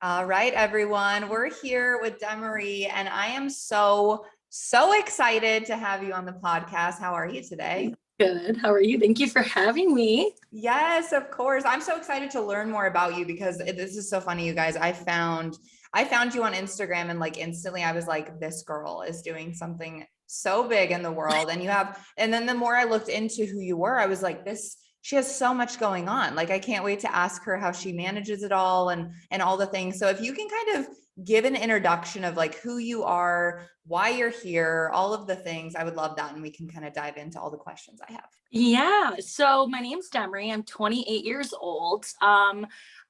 All right, everyone, we're here with Demiree, and I am so excited to have you on the podcast. How are you today? Good. How are you? Thank you for having me. Yes, of course. I'm so excited to learn more about you because this is so funny, you guys. I found you on Instagram and like instantly I was like, this girl is doing something so big in the world. And then the more I looked into who you were, I was like, she has so much going on. Like, I can't wait to ask her how she manages it all and all the things. So if you can kind of give an introduction of like who you are, why you're here, all of the things, I would love that. And we can kind of dive into all the questions I have. Yeah. So my name's Demiree. I'm 28 years old.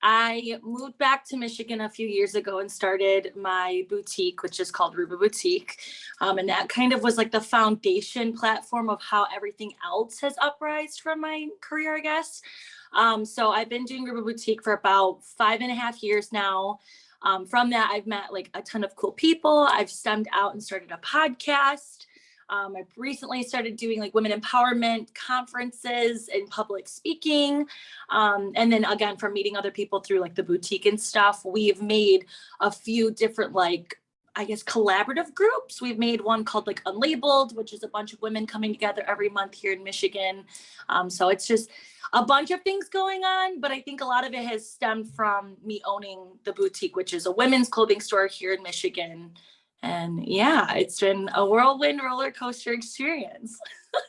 I moved back to Michigan a few years ago and started my boutique, which is called Ruba Boutique. And that kind of was like the foundation platform of how everything else has uprised from my career, I guess. So I've been doing Ruba Boutique for about 5.5 years now. From that, I've met like a ton of cool people. I've stemmed out and started a podcast. I've recently started doing like women empowerment conferences and public speaking. And then again, from meeting other people through like the boutique and stuff, we've made a few different like, I guess, collaborative groups. We've made one called like UNLABEL'd, which is a bunch of women coming together every month here in Michigan. So it's just a bunch of things going on, but I think a lot of it has stemmed from me owning the boutique, which is a women's clothing store here in Michigan. And yeah, it's been a whirlwind roller coaster experience.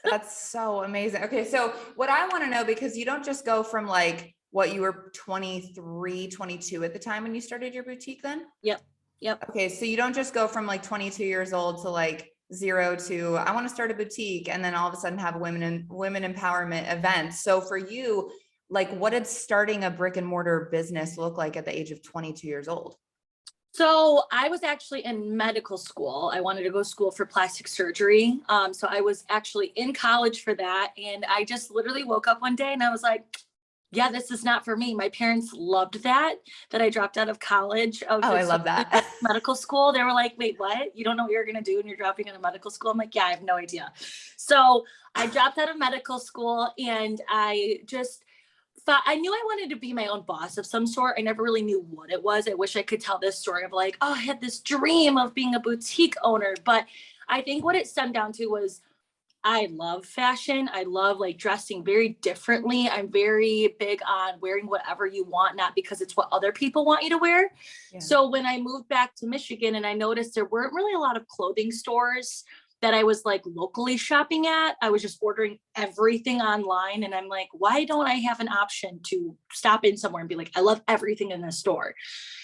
That's so amazing. Okay, so what I want to know, because you don't just go from like what you were 23, 22 at the time when you started your boutique then? Yep. Okay, so you don't just go from like 22 years old to like 0 to I want to start a boutique and then all of a sudden have women empowerment events. So for you, like what did starting a brick and mortar business look like at the age of 22 years old? So I was actually in medical school. I wanted to go to school for plastic surgery. So I was actually in college for that. And I just literally woke up one day and I was like, yeah, this is not for me. My parents loved that I dropped out of college. I love that. Medical school. They were like, wait, what? You don't know what you're going to do and you're dropping out of medical school? I'm like, yeah, I have no idea. So I dropped out of medical school and I knew I wanted to be my own boss of some sort. I never really knew what it was. I wish I could tell this story of like, oh, I had this dream of being a boutique owner. But I think what it stemmed down to was I love fashion. I love like dressing very differently. I'm very big on wearing whatever you want, not because it's what other people want you to wear. Yeah. So when I moved back to Michigan and I noticed there weren't really a lot of clothing stores that I was like locally shopping at, I was just ordering everything online. And I'm like, why don't I have an option to stop in somewhere and be like, I love everything in this store.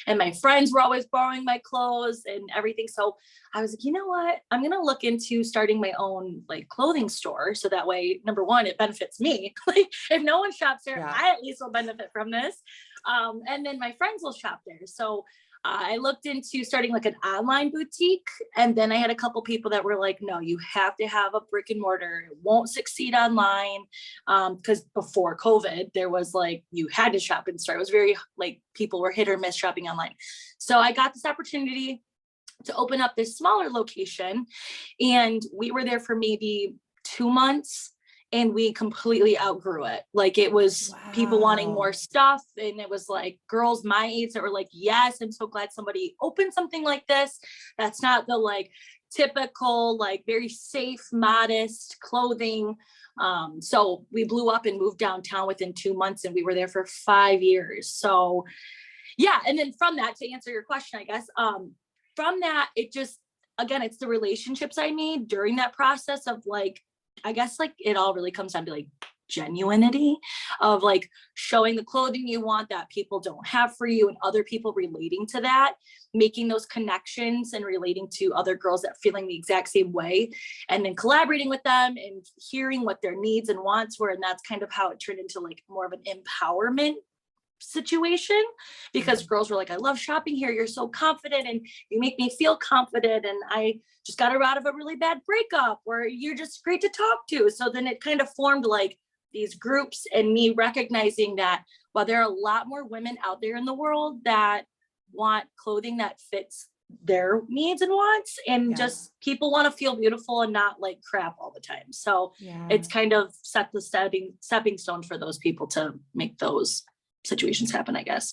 And my friends were always borrowing my clothes and everything. So I was like, you know what? I'm going to look into starting my own like clothing store. So that way, number one, it benefits me. Like if no one shops there, yeah, I at least will benefit from this. And then my friends will shop there. So I looked into starting like an online boutique. And then I had a couple people that were like, no, you have to have a brick and mortar. It won't succeed online. Because before COVID, there was like, you had to shop in store. It was very like people were hit or miss shopping online. So I got this opportunity to open up this smaller location. And we were there for maybe 2 months. And we completely outgrew it. Like it was people wanting more stuff. And it was like girls my age that were like, yes, I'm so glad somebody opened something like this. That's not the like typical, like very safe, modest clothing. So we blew up and moved downtown within 2 months and we were there for 5 years. So yeah. And then from that, to answer your question, I guess, from that, it just, again, it's the relationships I made during that process of like, I guess like it all really comes down to like genuinity of like showing the clothing you want that people don't have for you and other people relating to that, making those connections and relating to other girls that feeling the exact same way and then collaborating with them and hearing what their needs and wants were. And that's kind of how it turned into like more of an empowerment situation because girls were like, I love shopping here. You're so confident and you make me feel confident. And I just got out of a really bad breakup where you're just great to talk to. So then it kind of formed like these groups and me recognizing that while there are a lot more women out there in the world that want clothing that fits their needs and wants and just people want to feel beautiful and not like crap all the time. So it's kind of set the stepping stone for those people to make those situations happen, I guess.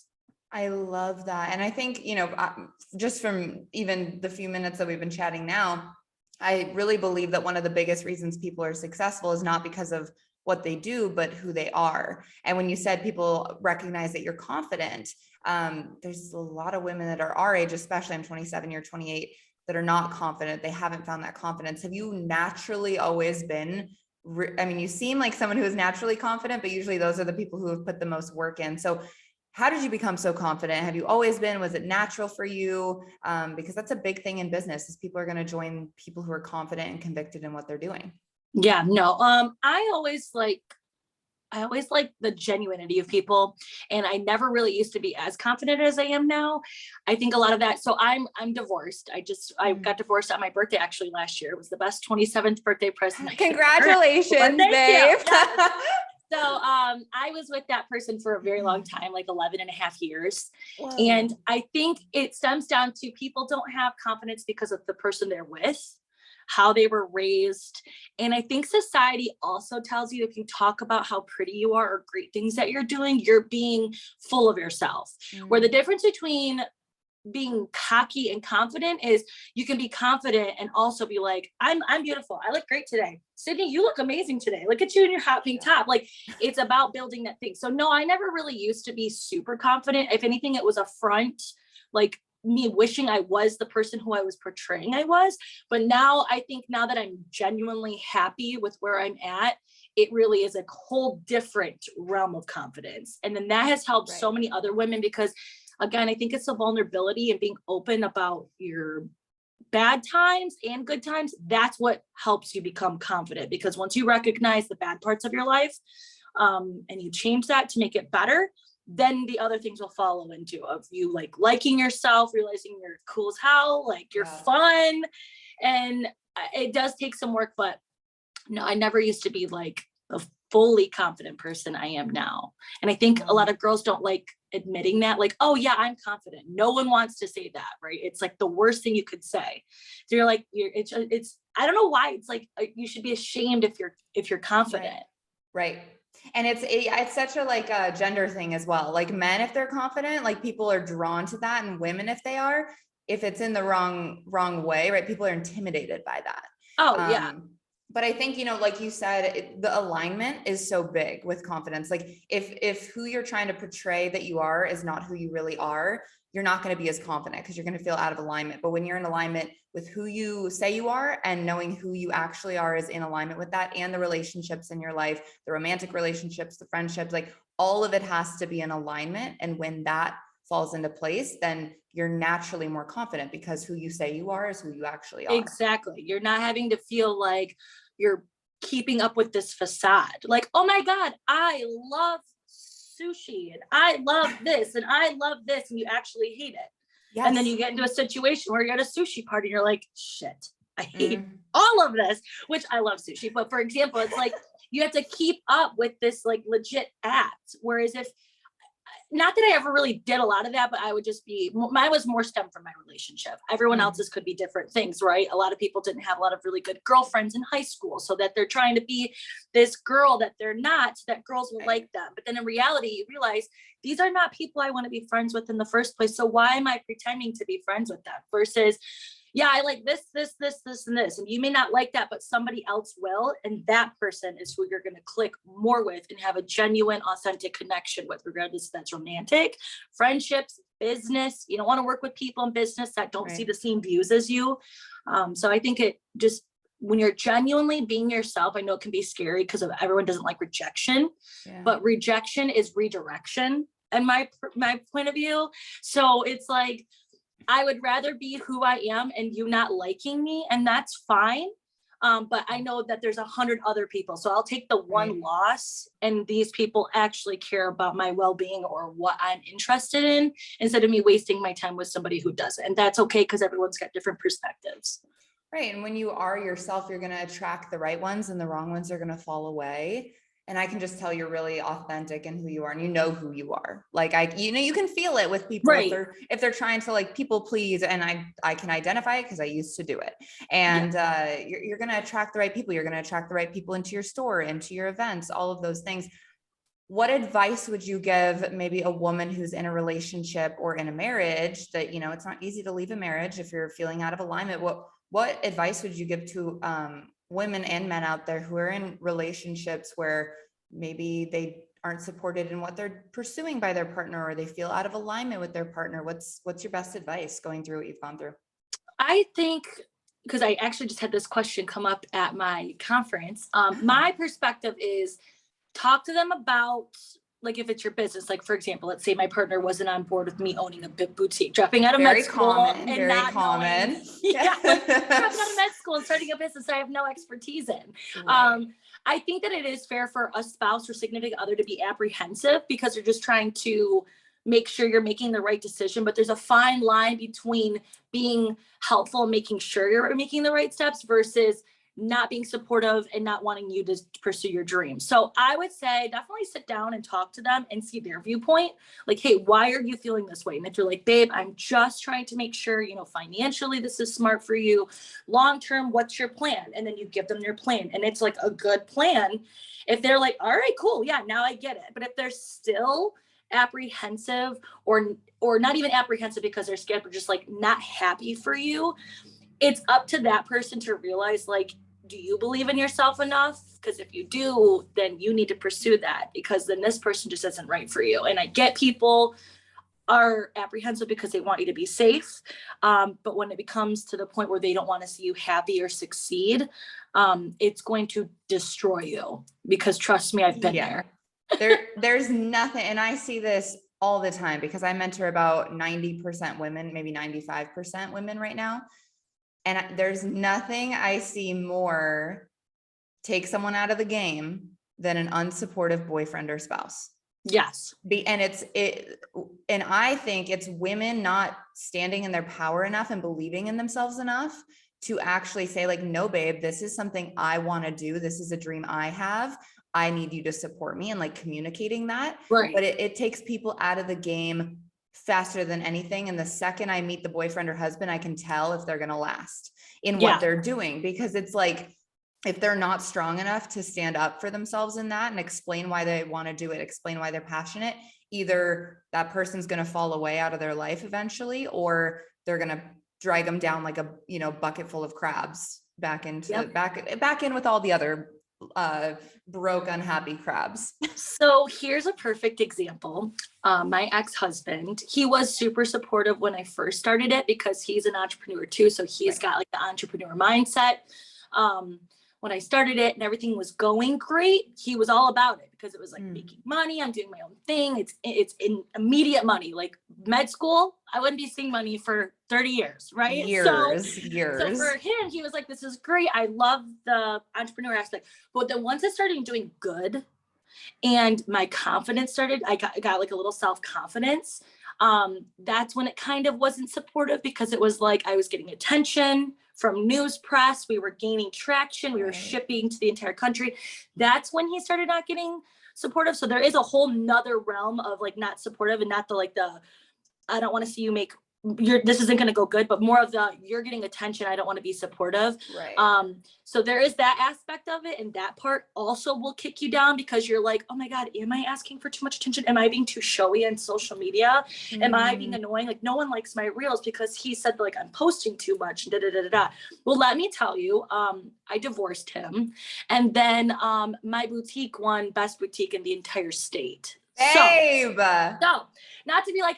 I love that. And I think, just from even the few minutes that we've been chatting now, I really believe that one of the biggest reasons people are successful is not because of what they do, but who they are. And when you said people recognize that you're confident, there's a lot of women that are our age, especially I'm 27, you're 28, that are not confident. They haven't found that confidence. Have you naturally always been, I mean, you seem like someone who is naturally confident, but usually those are the people who have put the most work in. So how did you become so confident? Have you always been? Was it natural for you? Because that's a big thing in business is people are going to join people who are confident and convicted in what they're doing. Yeah, no. I always like the genuinity of people, and I never really used to be as confident as I am now. I think a lot of that. So I'm divorced. I got divorced on my birthday actually last year. It was the best 27th birthday present. Congratulations, thank babe. You. So I was with that person for a very long time, like 11 and a half years. Whoa. And I think it stems down to people don't have confidence because of the person they're with, how they were raised. And I think society also tells you if you talk about how pretty you are or great things that you're doing, you're being full of yourself. Where the difference between being cocky and confident is you can be confident and also be like, I'm beautiful. I look great today. Sydney, you look amazing today. Look at you in your hot pink top. Like it's about building that thing. So no, I never really used to be super confident. If anything, it was a front, like me wishing I was the person who I was portraying I was. But now I think now that I'm genuinely happy with where I'm at, it really is a whole different realm of confidence. And then that has helped so many other women because again, I think it's a vulnerability and being open about your bad times and good times. That's what helps you become confident because once you recognize the bad parts of your life and you change that to make it better, then the other things will follow into of you like liking yourself, realizing you're cool as hell, like you're fun. And it does take some work, but no, I never used to be like a fully confident person I am now. And I think a lot of girls don't like admitting that, like, oh yeah, I'm confident. No one wants to say that, right? It's like the worst thing you could say. So you're like, it's I don't know why it's like you should be ashamed if you're confident. Right. And it's such a like a gender thing as well. Like men, if they're confident, like people are drawn to that, and women, if they are, if it's in the wrong way, right? People are intimidated by that. Oh yeah. But I think, like you said, the alignment is so big with confidence. Like if who you're trying to portray that you are is not who you really are, you're not going to be as confident because you're going to feel out of alignment. But when you're in alignment with who you say you are and knowing who you actually are is in alignment with that, and the relationships in your life, the romantic relationships, the friendships, like all of it has to be in alignment. And when that falls into place, then you're naturally more confident because who you say you are is who you actually are. Exactly. You're not having to feel like you're keeping up with this facade. Like, oh my God, I love sushi and I love this and I love this. And you actually hate it. Yes. And then you get into a situation where you're at a sushi party and you're like, shit, I hate all of this, which I love sushi. But for example, it's like, you have to keep up with this like legit act. Whereas if, not that I ever really did a lot of that, but I would just be, mine was more stemmed from my relationship. Everyone else's could be different things, right? A lot of people didn't have a lot of really good girlfriends in high school, so that they're trying to be this girl that they're not, so that girls will like them. But then in reality, you realize these are not people I want to be friends with in the first place. So why am I pretending to be friends with them versus, yeah, I like this, and this. And you may not like that, but somebody else will. And that person is who you're going to click more with and have a genuine, authentic connection with, regardless if that's romantic, friendships, business. You don't want to work with people in business that don't see the same views as you. So I think it just, when you're genuinely being yourself, I know it can be scary because everyone doesn't like rejection, but rejection is redirection in my point of view. So it's like, I would rather be who I am and you not liking me, and that's fine. But I know that there's 100 other people. So I'll take the one loss and these people actually care about my well-being or what I'm interested in, instead of me wasting my time with somebody who doesn't. And that's okay because everyone's got different perspectives. Right. And when you are yourself, you're going to attract the right ones and the wrong ones are going to fall away. And I can just tell you're really authentic in who you are, and you know who you are. Like you can feel it with people if they're trying to like people please, and I can identify it because I used to do it. And you're going to attract the right people. You're going to attract the right people into your store, into your events, all of those things. what advice would you give maybe a woman who's in a relationship or in a marriage that, you know, it's not easy to leave a marriage if you're feeling out of alignment? What advice would you give to women and men out there who are in relationships where maybe they aren't supported in what they're pursuing by their partner, or they feel out of alignment with their partner? What's your best advice going through what you've gone through? I think, because I actually just had this question come up at my conference. My perspective is talk to them about, like, if it's your business, like, for example, let's say my partner wasn't on board with me owning a boutique, dropping out of Very med school common, and very not common. knowing, yeah, like, dropping out of med school and starting a business I have no expertise in. Right. I think that it is fair for a spouse or significant other to be apprehensive because they're just trying to make sure you're making the right decision. But there's a fine line between being helpful and making sure you're making the right steps versus not being supportive and not wanting you to pursue your dreams. So I would say definitely sit down and talk to them and see their viewpoint. Like, hey, why are you feeling this way? And if you're like, babe, I'm just trying to make sure, you know, financially this is smart for you. Long term, what's your plan? And then you give them their plan. And it's like a good plan. If they're like, all right, cool. Yeah, now I get it. But if they're still apprehensive or not even apprehensive because they're scared, but just like not happy for you, it's up to that person to realize, like, do you believe in yourself enough? Because if you do, then you need to pursue that, because then this person just isn't right for you. And I get people are apprehensive because they want you to be safe. But when it becomes to the point where they don't want to see you happy or succeed, it's going to destroy you, because trust me, I've been there. There's nothing, and I see this all the time because I mentor about 90% women, maybe 95% women right now. And there's nothing I see more take someone out of the game than an unsupportive boyfriend or spouse. Yes. And I think it's women not standing in their power enough and believing in themselves enough to actually say, like, no, babe, this is something I want to do. This is a dream I have. I need you to support me, and like communicating that. Right. But it takes people out of the game faster than anything. And the second I meet the boyfriend or husband, I can tell if they're going to last in what they're doing, because it's like, if they're not strong enough to stand up for themselves in that and explain why they want to do it, explain why they're passionate, either that person's going to fall away out of their life eventually, or they're going to drag them down like a, you know, bucket full of crabs back into back in with all the other broke, unhappy crabs. So here's a perfect example. My ex-husband, he was super supportive when I first started it because he's an entrepreneur too. So he's got like the entrepreneur mindset. When I started it and everything was going great, he was all about it because it was like making money. I'm doing my own thing. It's in immediate money. Like med school, I wouldn't be seeing money for 30 years, right? Years. So for him, he was like, this is great. I love the entrepreneur aspect. But then once I started doing good and my confidence started, I got like a little self-confidence. That's when it kind of wasn't supportive, because it was like I was getting attention from news press. We were gaining traction. We were shipping to the entire country. That's when he started not getting supportive. So there is a whole nother realm of like not supportive, and not the I don't want to see you make this isn't going to go good, but more of the you're getting attention, I don't want to be supportive. Right. So there is that aspect of it, and that part also will kick you down because you're like, oh my God, am I asking for too much attention? Am I being too showy on social media? Am I being annoying? Like, no one likes my reels because he said like I'm posting too much. Da, da, da, da, da. Well, let me tell you, I divorced him, and then my boutique won best boutique in the entire state. Babe. So not to be like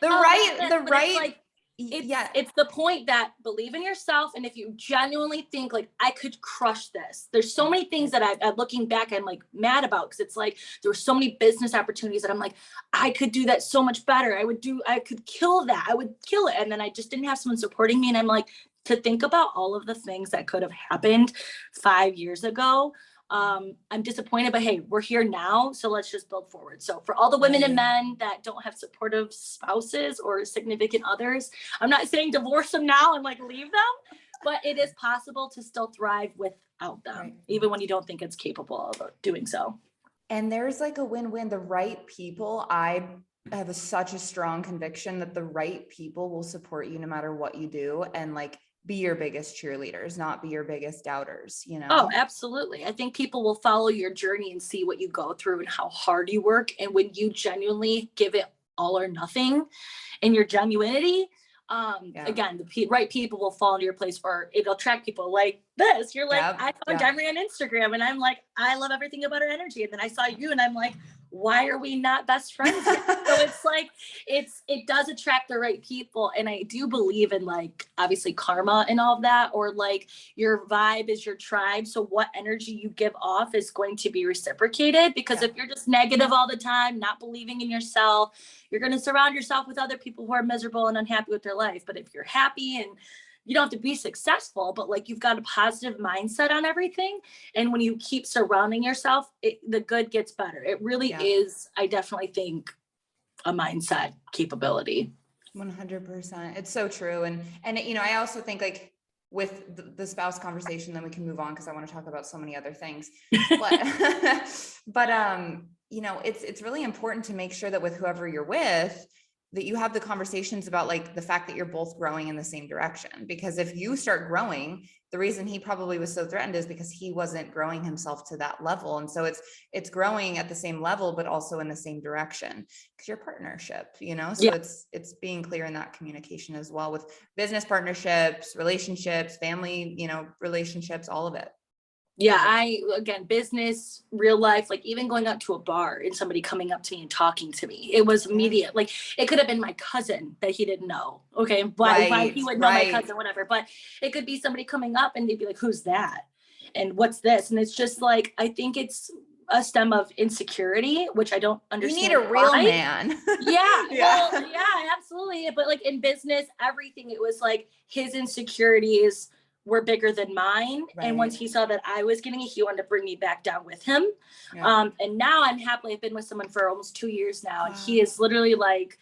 it's the point that believe in yourself. And if you genuinely think like I could crush this, there's so many things that I'm looking back, I'm like mad about, because it's like there were so many business opportunities that I'm like, I could do that so much better. I could kill that. I would kill it. And then I just didn't have someone supporting me. And I'm like, to think about all of the things that could have happened 5 years ago. I'm disappointed, but hey, we're here now. So let's just build forward. So for all the women and men that don't have supportive spouses or significant others, I'm not saying divorce them now and like leave them, but it is possible to still thrive without them, even when you don't think it's capable of doing so. And there's like a win-win. The right people, I have such a strong conviction that the right people will support you no matter what you do. And like, be your biggest cheerleaders, not be your biggest doubters, you know? Oh, absolutely. I think people will follow your journey and see what you go through and how hard you work. And when you genuinely give it all or nothing in your genuinity, again, the right people will fall into your place, or it'll attract people like this. You're like, I found Demiree on Instagram and I'm like, I love everything about her energy. And then I saw you and I'm like, why are we not best friends yet? So it's like, it does attract the right people. And I do believe in, like, obviously karma and all of that, or like your vibe is your tribe. So what energy you give off is going to be reciprocated, because if you're just negative all the time, not believing in yourself, you're going to surround yourself with other people who are miserable and unhappy with their life. But if you're happy, and you don't have to be successful, but like you've got a positive mindset on everything. And when you keep surrounding yourself, the good gets better. It really is, I definitely think, a mindset capability. 100%. It's so true. And, you know, I also think, like, with the spouse conversation, then we can move on, because I want to talk about so many other things. But you know, it's really important to make sure that with whoever you're with, that you have the conversations about, like, the fact that you're both growing in the same direction. Because if you start growing, the reason he probably was so threatened is because he wasn't growing himself to that level. And so it's growing at the same level, but also in the same direction, because you're partnership, you know? So it's being clear in that communication as well, with business partnerships, relationships, family, you know, relationships, all of it. Yeah, again, business, real life, like even going out to a bar and somebody coming up to me and talking to me, it was immediate. Like, it could have been my cousin that he didn't know. Okay. Why he would know my cousin, whatever. But it could be somebody coming up and they'd be like, who's that? And what's this? And it's just like, I think it's a stem of insecurity, which I don't understand. You need a real man. Well, yeah, absolutely. But like in business, everything, it was like his insecurities were bigger than mine. And once he saw that I was getting it, he wanted to bring me back down with him. And now I've been with someone for almost 2 years now. And he is literally like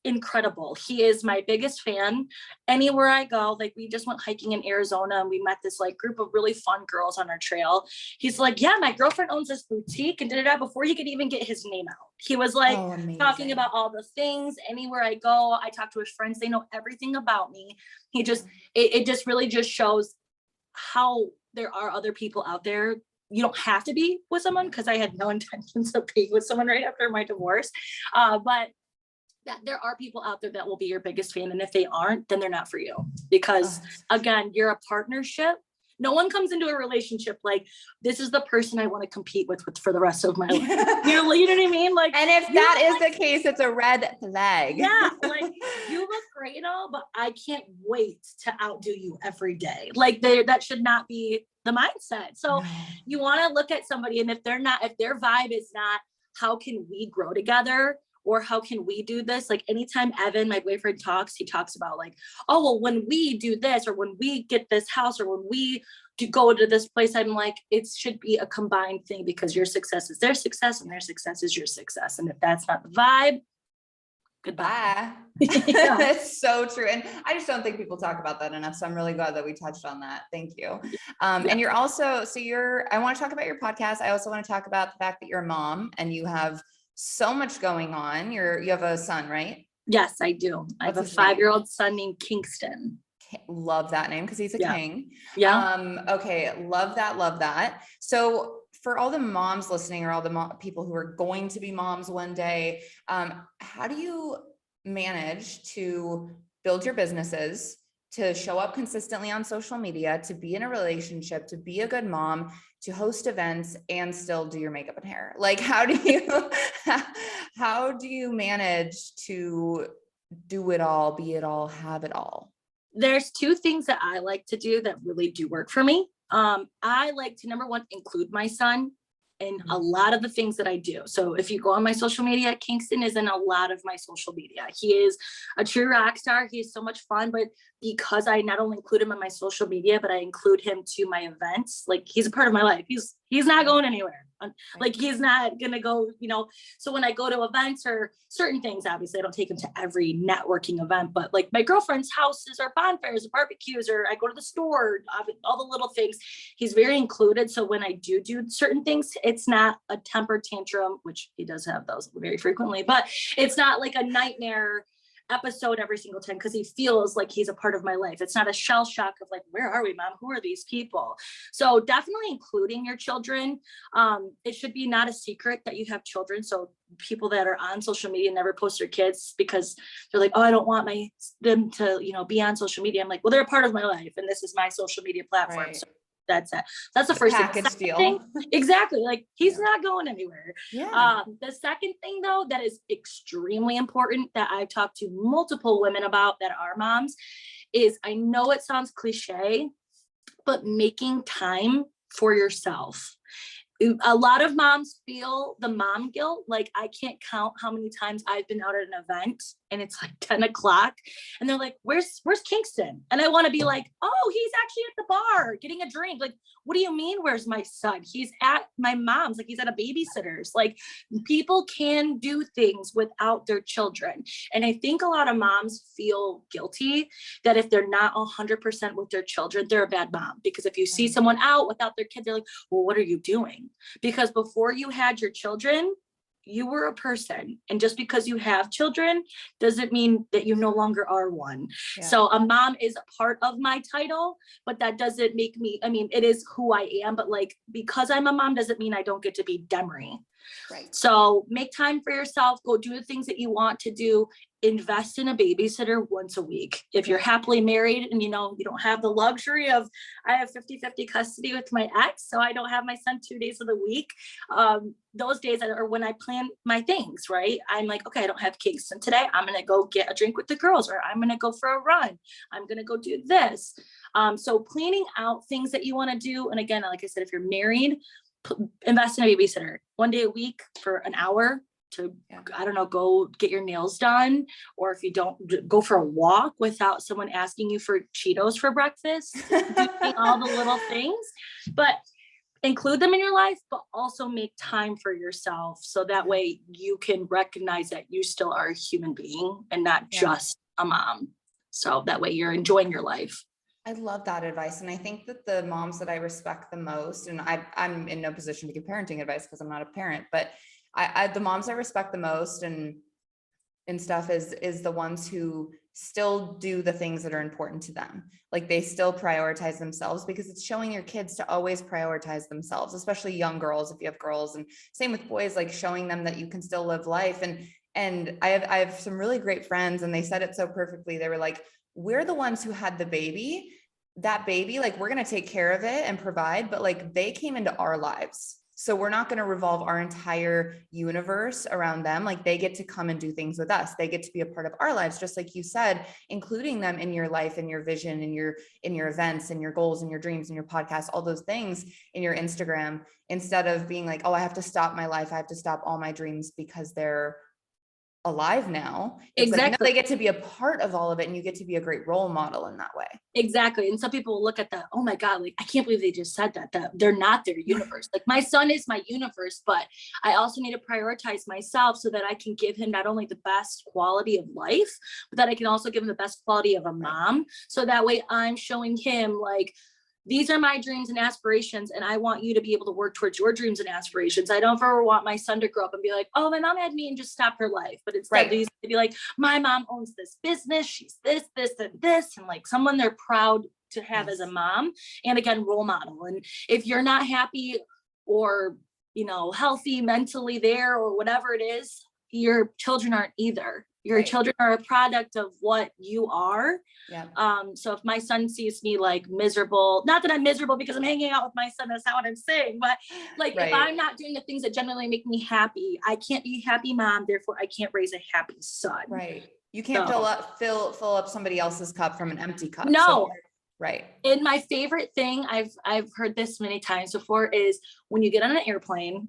incredible. He is my biggest fan. Anywhere I go, like we just went hiking in Arizona and we met this like group of really fun girls on our trail. He's like, yeah, my girlfriend owns this boutique, and did it before he could even get his name out. He was like talking about all the things. Anywhere I go, I talk to his friends. They know everything about me. He just, it just really just shows how there are other people out there. You don't have to be with someone, because I had no intentions of being with someone right after my divorce. But that there are people out there that will be your biggest fan. And if they aren't, then they're not for you, because again, you're a partnership. No one comes into a relationship like, this is the person I want to compete with for the rest of my life. You know what I mean? Like, and if that is the case, it's a red flag. Yeah. Like, you look great and all, but I can't wait to outdo you every day. Like, that should not be the mindset. So you want to look at somebody, and if their vibe is not, how can we grow together? Or how can we do this? Like, anytime Evan, my boyfriend, he talks about like, oh, well, when we do this, or when we get this house, or when we go to this place, I'm like, it should be a combined thing, because your success is their success and their success is your success. And if that's not the vibe, goodbye. That's so true. And I just don't think people talk about that enough. So I'm really glad that we touched on that. Thank you. And you're also, I want to talk about your podcast. I also want to talk about the fact that you're a mom and you have so much going on. You have a son, right? Yes, I do. I have a 5-year-old son named Kingston. Love that name, because he's a king. Yeah. Okay. Love that. Love that. So for all the moms listening, or all the people who are going to be moms one day, how do you manage to build your businesses, to show up consistently on social media, to be in a relationship, to be a good mom, to host events, and still do your makeup and hair? Like, how do you manage to do it all, be it all, have it all? There's 2 things that I like to do that really do work for me. I like to, number one, include my son in a lot of the things that I do. So if you go on my social media, Kingston is in a lot of my social media. He is a true rock star. He is so much fun, but because I not only include him on my social media, but I include him to my events, like, he's a part of my life. He's not going anywhere. Like, he's not going to go, so when I go to events or certain things, obviously I don't take him to every networking event, but like my girlfriend's houses or bonfires or barbecues, or I go to the store, all the little things, he's very included. So when I do certain things, it's not a temper tantrum, which he does have those very frequently, but it's not like a nightmare episode every single time because he feels like he's a part of my life. It's not a shell shock of like, where are we, mom? Who are these people? So definitely including your children. It should be not a secret that you have children. So people that are on social media never post their kids because they're like, oh, I don't want them to, be on social media. I'm like, well, they're a part of my life and this is my social media platform. Right. So that's it. That's the first package thing. deal. Exactly. Like he's not going anywhere. Yeah. The second thing though, that is extremely important that I've talked to multiple women about that are moms is, I know it sounds cliche, but making time for yourself. A lot of moms feel the mom guilt. Like I can't count how many times I've been out at an event and it's like 10 o'clock and they're like, where's Kingston? And I want to be like, oh, he's actually at the bar getting a drink. Like, what do you mean? Where's my son? He's at my mom's, like he's at a babysitter's. Like people can do things without their children. And I think a lot of moms feel guilty that if they're not 100% with their children, they're a bad mom. Because if you see someone out without their kid, they're like, well, what are you doing? Because before you had your children, you were a person. And just because you have children doesn't mean that you no longer are one. Yeah. So a mom is a part of my title, but that doesn't make me, it is who I am, but like, because I'm a mom doesn't mean I don't get to be Demiree. Right. So make time for yourself, go do the things that you want to do, invest in a babysitter once a week. If you're happily married and you don't have the luxury of, I have 50-50 custody with my ex, so I don't have my son 2 days of the week. Those days are when I plan my things, right? I'm like, okay, I don't have Kingston today. I'm going to go get a drink with the girls, or I'm going to go for a run. I'm going to go do this. So planning out things that you want to do. And again, like I said, if you're married, invest in a babysitter 1 day a week for an hour to, I don't know, go get your nails done. Or if you don't, go for a walk without someone asking you for Cheetos for breakfast, doing all the little things, but include them in your life, but also make time for yourself. So that way you can recognize that you still are a human being and not just a mom. So that way you're enjoying your life. I love that advice. And I think that the moms that I respect the most, and I'm in no position to give parenting advice because I'm not a parent, but the moms I respect the most and stuff is the ones who still do the things that are important to them. Like they still prioritize themselves, because it's showing your kids to always prioritize themselves, especially young girls. If you have girls, and same with boys, like showing them that you can still live life. And I have some really great friends, and they said it so perfectly. They were like, we're the ones who had the baby, that baby, like we're going to take care of it and provide, but like they came into our lives. So we're not going to revolve our entire universe around them. Like they get to come and do things with us. They get to be a part of our lives, just like you said, including them in your life and your vision and your events and your goals and your dreams and your podcast, all those things in your Instagram, instead of being like, oh, I have to stop my life. I have to stop all my dreams because they're alive now. It's exactly. Like, no, they get to be a part of all of it, and you get to be a great role model in that way. Exactly. And some people will look at that, oh my God, like I can't believe they just said that they're not their universe. Like my son is my universe, but I also need to prioritize myself so that I can give him not only the best quality of life, but that I can also give him the best quality of a mom. So that way I'm showing him like, these are my dreams and aspirations, and I want you to be able to work towards your dreams and aspirations. I don't ever want my son to grow up and be like, oh, my mom had me and just stop her life. But instead, they be like, my mom owns this business. She's this, and this, and like someone they're proud to have as a mom. And again, role model. And if you're not happy or, healthy mentally there or whatever it is, your children aren't either. Your children are a product of what you are. Yeah. So if my son sees me like miserable, not that I'm miserable because I'm hanging out with my son, that's not what I'm saying, but like if I'm not doing the things that generally make me happy, I can't be a happy mom. Therefore, I can't raise a happy son. Right. You can't fill up somebody else's cup from an empty cup. No. So, right. And my favorite thing, I've heard this many times before, is when you get on an airplane,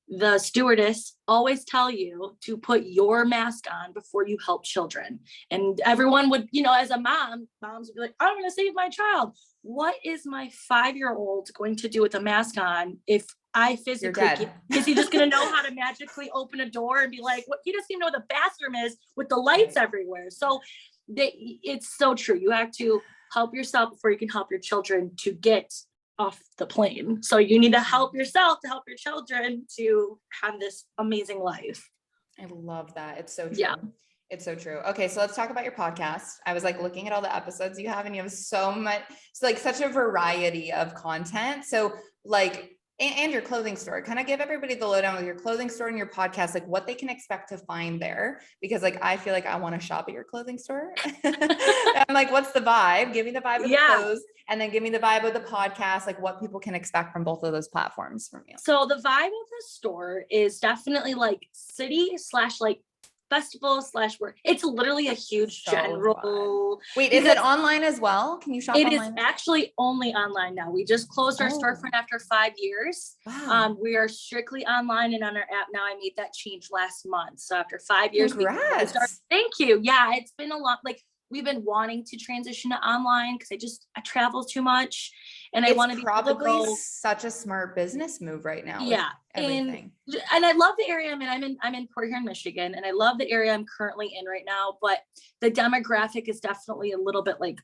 the stewardess always tell you to put your mask on before you help children. And everyone would, as a moms would be like, I'm going to save my child. What is my 5-year-old going to do with a mask on if I physically, is he just going to know how to magically open a door and be like, what? He doesn't even know what the bathroom is with the lights everywhere. So it's so true. You have to help yourself before you can help your children to get off the plane. So you need to help yourself to help your children to have this amazing life. I love that. It's so true. Yeah. It's so true. Okay, so let's talk about your podcast. I was like looking at all the episodes you have, and you have so much, it's like such a variety of content. So like, and your clothing store, kind of give everybody the lowdown with your clothing store and your podcast, like what they can expect to find there. Because like, I feel like I want to shop at your clothing store. I'm like, what's the vibe? Give me the vibe of the clothes, and then give me the vibe of the podcast, like what people can expect from both of those platforms from you. So the vibe of the store is definitely like city / like festival / work. It's literally a huge general. Wait, is it online as well? Can you shop online? It is actually only online now. We just closed our storefront after 5 years. Wow. We are strictly online and on our app now. I made that change last month. So after 5 years, congrats. Thank you. Yeah, it's been a lot. Like we've been wanting to transition to online because I travel too much, and I want to be probably such a smart business move right now. Yeah, and I love the area I'm in. I'm in Port Huron, Michigan, and I love the area I'm currently in right now. But the demographic is definitely a little bit like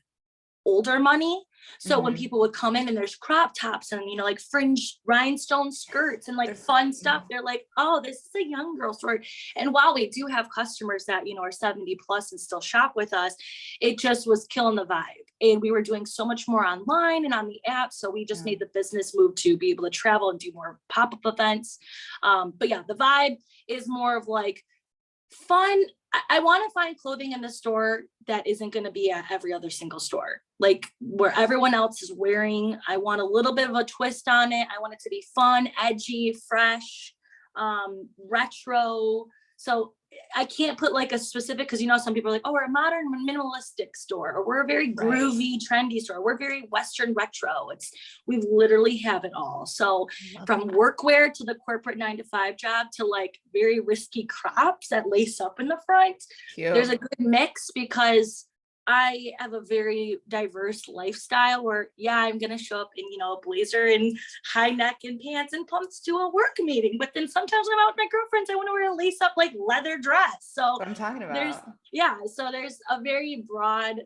older money. So when people would come in and there's crop tops and, you know, like fringe rhinestone skirts and like fun stuff, they're like, oh, this is a young girl store. And while we do have customers that, you know, are 70 plus and still shop with us, it just was killing the vibe. And we were doing so much more online and on the app. So we just made the business move to be able to travel and do more pop-up events. But yeah, the vibe is more of like fun. I want to find clothing in the store that isn't going to be at every other single store, like where everyone else is wearing. I want a little bit of a twist on it. I want it to be fun, edgy, fresh, retro. So I can't put like a specific, because, you know, some people are like, oh, we're a modern minimalistic store, or we're a very groovy, trendy store. We're very Western retro. We literally have it all. So from workwear to the corporate 9-to-5 job to like very risky crops that lace up in the front. Cute. There's a good mix because I have a very diverse lifestyle where, yeah, I'm going to show up in, you know, a blazer and high neck and pants and pumps to a work meeting. But then sometimes when I'm out with my girlfriends, I want to wear a lace up like leather dress. So what I'm talking about. So there's a very broad,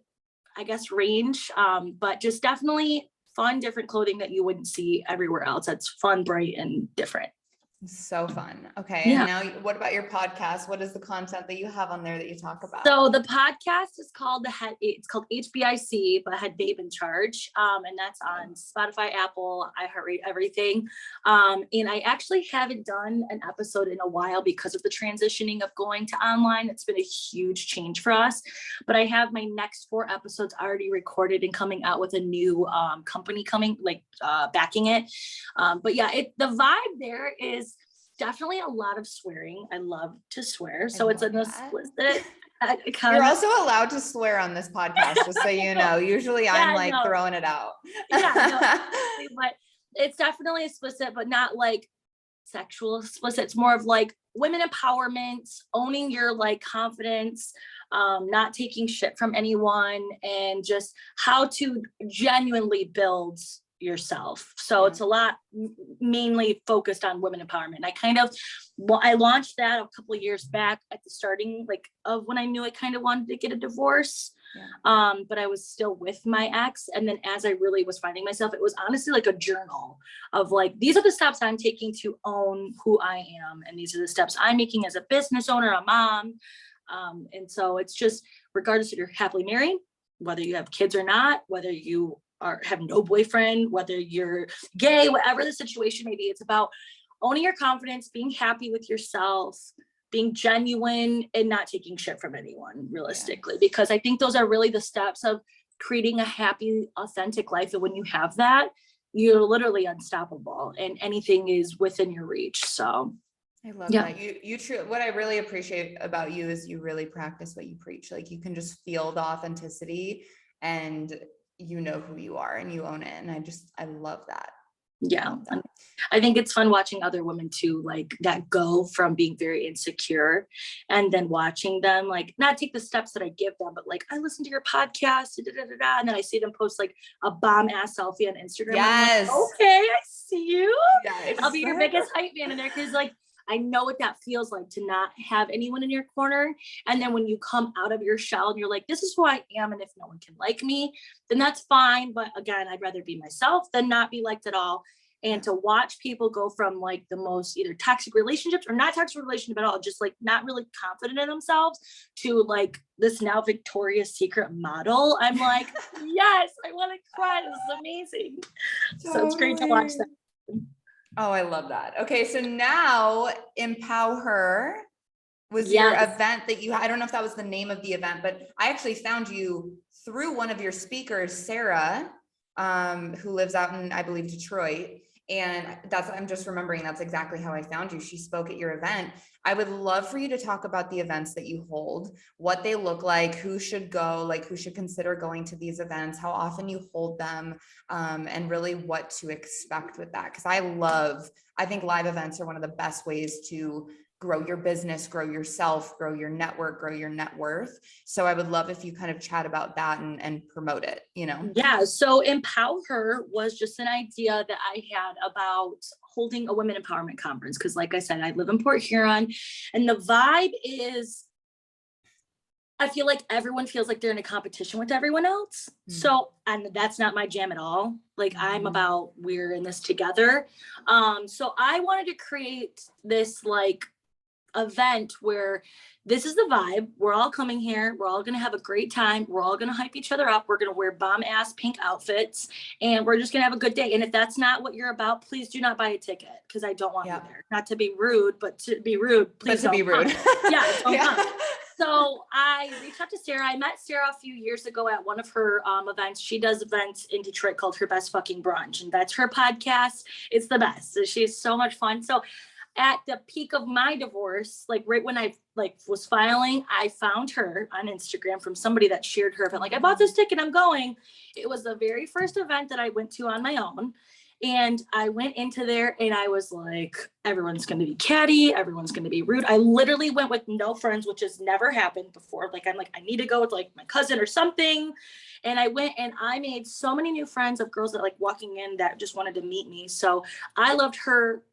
I guess, range, but just definitely fun, different clothing that you wouldn't see everywhere else. That's fun, bright, and different. So fun. Okay. Yeah. And now what about your podcast? What is the content that you have on there that you talk about? So the podcast is called it's called HBIC, but Head Babe in Charge. And that's on Spotify, Apple, iHeartRadio, everything. And I actually haven't done an episode in a while because of the transitioning of going to online. It's been a huge change for us, but I have my next 4 episodes already recorded and coming out with a new company backing it. But yeah, the vibe there is definitely a lot of swearing. I love to swear. So it's an explicit. You're also allowed to swear on this podcast, just so you know. Usually I'm throwing it out. But it's definitely explicit, but not like sexual explicit. It's more of like women empowerment, owning your like confidence, not taking shit from anyone, and just how to genuinely build yourself. So it's a lot mainly focused on women empowerment. I launched that a couple of years back at the starting of when I knew I kind of wanted to get a divorce. But I was still with my ex. And then as I really was finding myself, it was honestly like a journal of like, these are the steps I'm taking to own who I am. And these are the steps I'm making as a business owner, a mom. And so it's just, regardless if you're happily married, whether you have kids or not, whether you have no boyfriend, whether you're gay, whatever the situation may be, it's about owning your confidence, being happy with yourself, being genuine, and not taking shit from anyone realistically. Because I think those are really the steps of creating a happy, authentic life. And when you have that, you're literally unstoppable and anything is within your reach. So I love that. You truly, what I really appreciate about you is you really practice what you preach. Like you can just feel the authenticity and you know who you are and you own it. And I love that. Yeah. I think it's fun watching other women too, like that go from being very insecure and then watching them like not take the steps that I give them, but like, I listen to your podcast, and then I see them post like a bomb ass selfie on Instagram. Yes. Like, okay, I see you. Yes. I'll be your biggest hype man in there. Cause like, I know what that feels like to not have anyone in your corner. And then when you come out of your shell and you're like, this is who I am. And if no one can like me, then that's fine. But again, I'd rather be myself than not be liked at all. And to watch people go from like the most either toxic relationships or not toxic relationship at all, just like not really confident in themselves, to like this now Victoria's Secret model. I'm like, yes, I want to cry. This is amazing. Totally. So it's great to watch that. Oh, I love that. Okay. So now Empower Her was your event that I don't know if that was the name of the event, but I actually found you through one of your speakers, Sarah, who lives out in, I believe, Detroit. And I'm just remembering that's exactly how I found you. She spoke at your event. I would love for you to talk about the events that you hold, what they look like, who should go, like who should consider going to these events, how often you hold them, and really what to expect with that. Because I think live events are one of the best ways to grow your business, grow yourself, grow your network, grow your net worth. So I would love if you kind of chat about that and promote it, you know? Yeah. So Empower Her was just an idea that I had about holding a women empowerment conference. Cause like I said, I live in Port Huron, and the vibe is, I feel like everyone feels like they're in a competition with everyone else. So, and that's not my jam at all. Like I'm about, we're in this together. So I wanted to create this like event where this is the vibe. We're all coming here. We're all going to have a great time. We're all going to hype each other up. We're going to wear bomb ass pink outfits, and we're just going to have a good day. And if that's not what you're about, please do not buy a ticket, because I don't want you there. Not to be rude, but to be rude, please don't. Be rude. Don't come. So I reached out to Sarah. I met Sarah a few years ago at one of her events. She does events in Detroit called Her Best Fucking Brunch, and that's her podcast. It's the best. She's so much fun. So at the peak of my divorce, like right when I like was filing, I found her on Instagram from somebody that shared her event. Like, I bought this ticket, I'm going. It was the very first event that I went to on my own. And I went into there and I was like, everyone's going to be catty. Everyone's going to be rude. I literally went with no friends, which has never happened before. Like, I'm like, I need to go with like my cousin or something. And I went and I made so many new friends of girls that like walking in that just wanted to meet me. So I loved her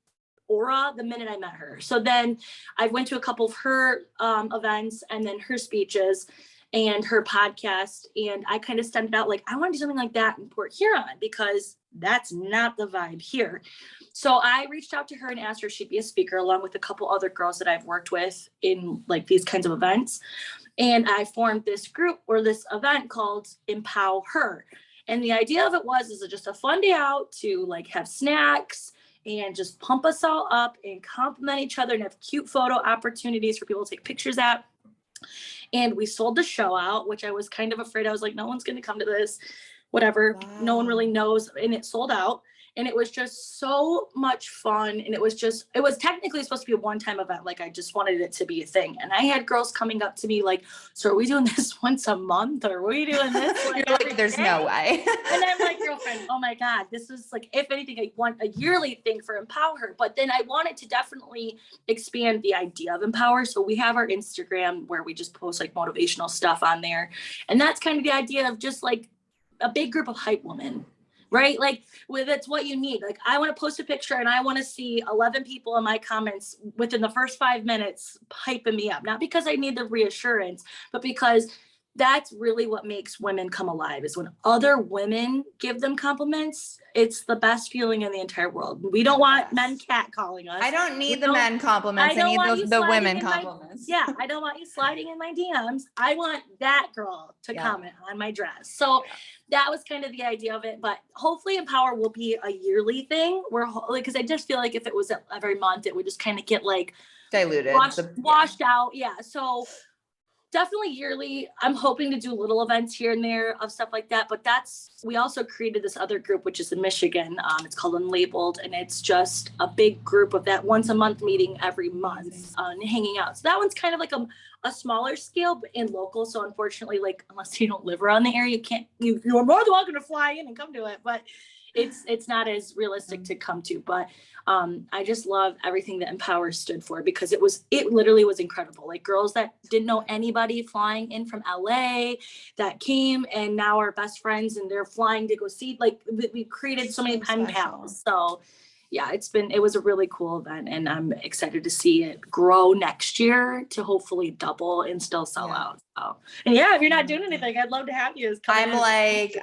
aura the minute I met her. So then I went to a couple of her events, and then her speeches and her podcast. And I kind of sent out like, I want to do something like that in Port Huron, because that's not the vibe here. So I reached out to her and asked her if she'd be a speaker, along with a couple other girls that I've worked with in like these kinds of events. And I formed this group or this event called Empower Her. And the idea of it is just a fun day out to like have snacks and just pump us all up and compliment each other and have cute photo opportunities for people to take pictures at. And we sold the show out, which I was kind of afraid. I was like, no one's going to come to this, whatever. Wow. No one really knows. And it sold out. And it was just so much fun. And it was technically supposed to be a one-time event. Like, I just wanted it to be a thing. And I had girls coming up to me like, so are we doing this once a month, or are we doing this? Like, you're like, there's no way. And I'm like, girlfriend, oh my God, this is like, if anything, I want a yearly thing for Empower Her. But then I wanted to definitely expand the idea of Empower. So we have our Instagram where we just post like motivational stuff on there. And that's kind of the idea of just like a big group of hype women. Right? Like, that's what you need. Like, I want to post a picture and I want to see 11 people in my comments within the first 5 minutes hyping me up. Not because I need the reassurance, but because that's really what makes women come alive, is when other women give them compliments. It's the best feeling in the entire world. We don't want men catcalling us. I don't need the men compliments. I need the women compliments. I don't want you sliding in my DMs. I want that girl to comment on my dress. So that was kind of the idea of it. But hopefully Empower will be a yearly thing, where, like, because I just feel like if it was every month, it would just kind of get like diluted, washed out. Yeah. So definitely yearly. I'm hoping to do little events here and there of stuff like that. But we also created this other group, which is in Michigan. It's called UNLABEL'd. And it's just a big group of that once a month meeting every month and hanging out. So that one's kind of like a smaller scale, but in local. So unfortunately, like, unless you don't live around the area, you're more than welcome to fly in and come to it. But it's not as realistic to come to. But I just love everything that Empower stood for, because it literally was incredible. Like, girls that didn't know anybody flying in from LA that came and now are best friends, and they're flying to go see, like, we created so many pen pals. So yeah, it was a really cool event, and I'm excited to see it grow next year to hopefully double and still sell out. So, and yeah, if you're not doing anything, I'd love to have you. I'm like,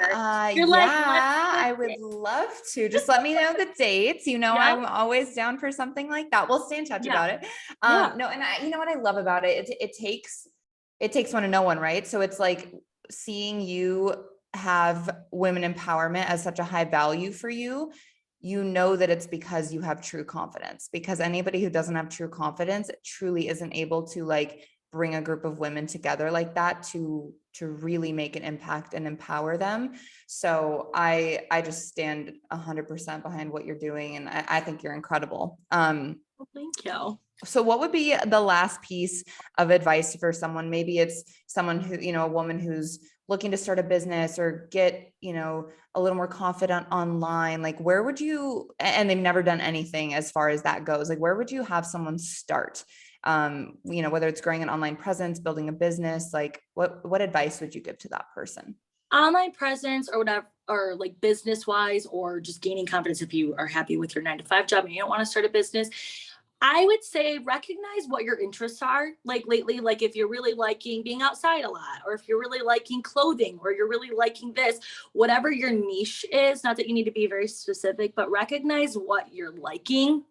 You're like, I would love to. Just let me know the dates. I'm always down for something like that. We'll stay in touch about it. No, and you know what I love about it? It takes one to know one, right? So it's like seeing you have women empowerment as such a high value for you. That it's because you have true confidence, because anybody who doesn't have true confidence truly isn't able to like bring a group of women together like that to really make an impact and empower them. So I just stand 100% behind what you're doing. And I think you're incredible. Well, thank you. So what would be the last piece of advice for someone? Maybe it's someone who, a woman who's looking to start a business or get, a little more confident online. Like where would you, and they've never done anything as far as that goes, like where would you have someone start? Whether it's growing an online presence, building a business, like what advice would you give to that person? Online presence or whatever, or like business wise, or just gaining confidence if you are happy with your 9-to-5 job and you don't want to start a business. I would say recognize what your interests are. Like lately, like if you're really liking being outside a lot, or if you're really liking clothing, or you're really liking this, whatever your niche is, not that you need to be very specific, but recognize what you're liking,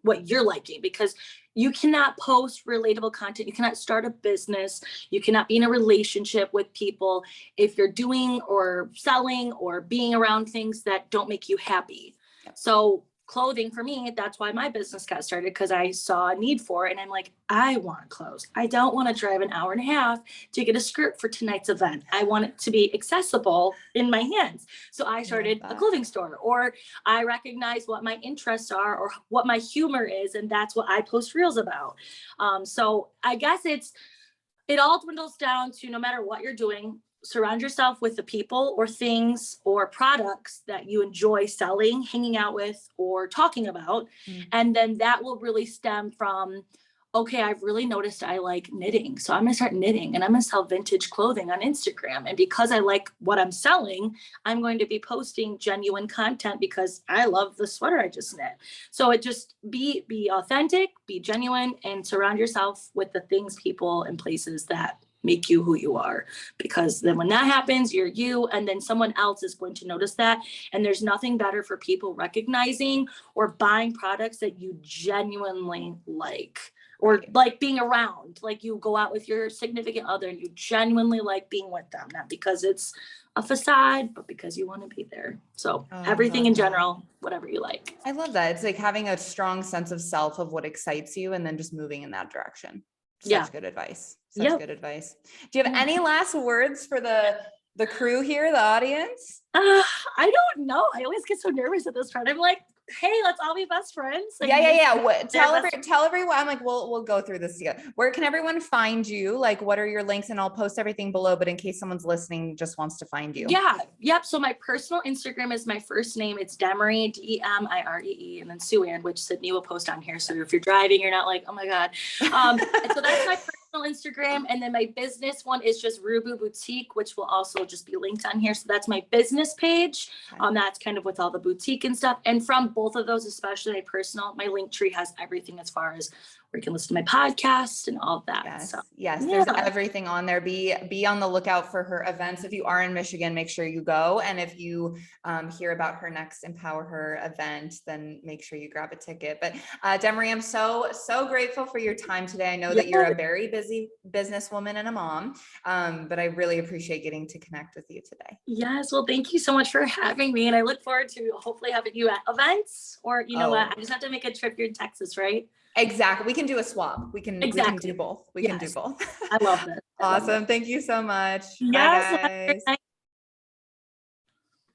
because you cannot post relatable content. You cannot start a business. You cannot be in a relationship with people if you're doing or selling or being around things that don't make you happy. So clothing for me, that's why my business got started, because I saw a need for it. And I'm like, I want clothes. I don't want to drive an hour and a half to get a skirt for tonight's event. I want it to be accessible in my hands. So I started a clothing store, or I recognize what my interests are or what my humor is. And that's what I post reels about. So I guess it all dwindles down to, no matter what you're doing, surround yourself with the people or things or products that you enjoy selling, hanging out with, or talking about. And then that will really stem from, okay, I've really noticed I like knitting. So I'm going to start knitting, and I'm going to sell vintage clothing on Instagram. And because I like what I'm selling, I'm going to be posting genuine content because I love the sweater I just knit. So it just be authentic, be genuine, and surround yourself with the things, people, and places that make you who you are, because then when that happens, you're you, and then someone else is going to notice that. And there's nothing better for people recognizing or buying products that you genuinely like, or like being around. Like you go out with your significant other and you genuinely like being with them, not because it's a facade, but because you want to be there. So everything in general, whatever you like. I love that. It's like having a strong sense of self of what excites you, and then just moving in that direction. Such good advice. Good advice. Do you have any last words for the crew here, the audience? I don't know. I always get so nervous at this part. I'm like, hey, let's all be best friends. Like, Tell everyone. I'm like, we'll go through this together. Where can everyone find you? Like, what are your links? And I'll post everything below, but in case someone's listening, just wants to find you. Yeah. Yep. So my personal Instagram is my first name. It's Demiree, Demiree, and then Suanne, which Sydney will post on here. So if you're driving, you're not like, oh my God. So that's my personal Instagram. And then my business one is just Rubu Boutique, which will also just be linked on here. So that's my business page. That's kind of with all the boutique and stuff. And from both of those, especially my personal, my link tree has everything as far as where you can listen to my podcast and all of that. Yes, there's everything on there. Be on the lookout for her events. If you are in Michigan, make sure you go. And if you hear about her next Empower Her event, then make sure you grab a ticket. But Demiree, I'm so grateful for your time today. I know that you're a very busy businesswoman and a mom, but I really appreciate getting to connect with you today. Yes, well, thank you so much for having me. And I look forward to hopefully having you at events, or you know what, I just have to make a trip here in Texas, right? Exactly. We can do a swap. We can do both. We can do both. I love this. Awesome. Thank you so much. Yes. Bye, guys.